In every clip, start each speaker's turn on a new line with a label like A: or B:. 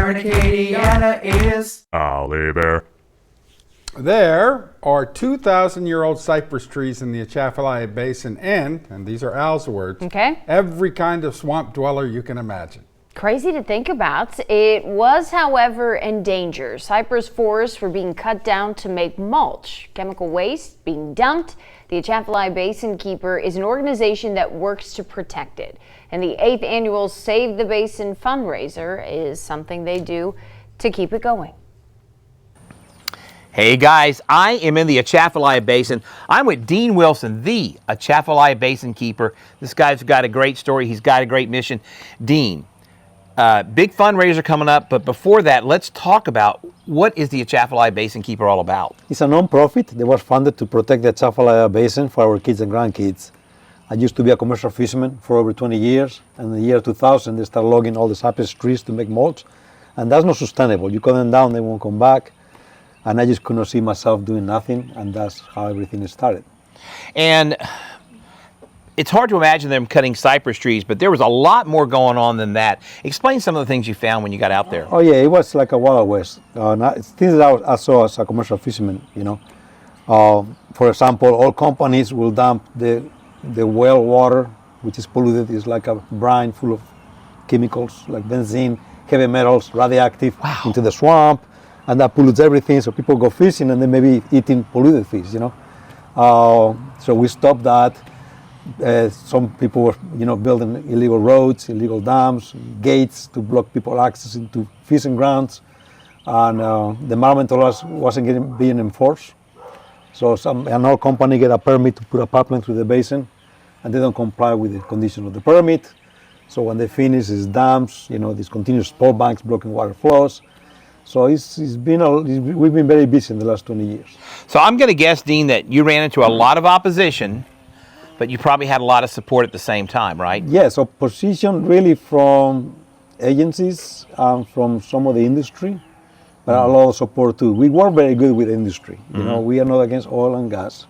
A: in Acadiana is
B: Oliver.
C: There are 2,000-year-old cypress trees in the Atchafalaya Basin and these are Al's words,
D: okay,
C: every kind of swamp dweller you can imagine.
D: Crazy to think about. It was, however, endangered. Cypress forests were being cut down to make mulch, chemical waste being dumped. The Atchafalaya Basin Keeper is an organization that works to protect it. And the 8th annual Save the Basin fundraiser is something they do to keep it going.
E: Hey guys, I am in the Atchafalaya Basin. I'm with Dean Wilson, the Atchafalaya Basin Keeper. This guy's got a great story. He's got a great mission. Dean, big fundraiser coming up, but before that, let's talk about what is the Atchafalaya Basin Keeper all about?
F: It's a non-profit that was funded to protect the Atchafalaya Basin for our kids and grandkids. I used to be a commercial fisherman for over 20 years, and in the year 2000 they started logging all the cypress trees to make mulch, and that's not sustainable. You cut them down, they won't come back, and I just could not see myself doing nothing, and that's how everything started.
E: And it's hard to imagine them cutting cypress trees, but there was a lot more going on than that. Explain some of the things you found when you got out there.
F: Oh yeah, it was like a Wild West. Things that I saw as a commercial fisherman, you know. For example, all companies will dump the well water, which is polluted, is like a brine full of chemicals like benzene, heavy metals, radioactive, into the swamp, and that pollutes everything. So people go fishing and they may be eating polluted fish, you know. So we stopped that. Some people were, you know, building illegal roads, illegal dams, gates to block people access into fishing grounds, and the environmental laws wasn't being enforced. So an oil company get a permit to put a pipeline through the basin, and they don't comply with the conditions of the permit. So when they finish, it's dams, you know, these continuous spoil banks blocking water flows. So we've been very busy in the last 20 years.
E: So I'm going to guess, Dean, that you ran into a lot of opposition, but you probably had a lot of support at the same time, right?
F: Yes, opposition really from agencies and from some of the industry, but a lot of support too. We work very good with industry. You know, we are not against oil and gas.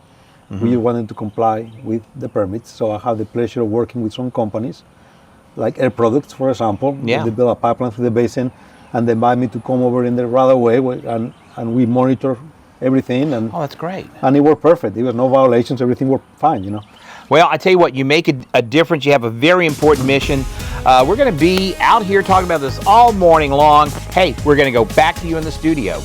F: We wanted to comply with the permits. So I have the pleasure of working with some companies, like Air Products, for example.
E: Yeah.
F: They build a pipeline through the basin, and they invite me to come over in the right of way, and we monitor everything. And
E: oh, that's great.
F: And it worked perfect. There was no violations. Everything worked fine, you know.
E: Well, I tell you what, you make a difference. You have a very important mission. We're going to be out here talking about this all morning long. Hey, we're going to go back to you in the studio.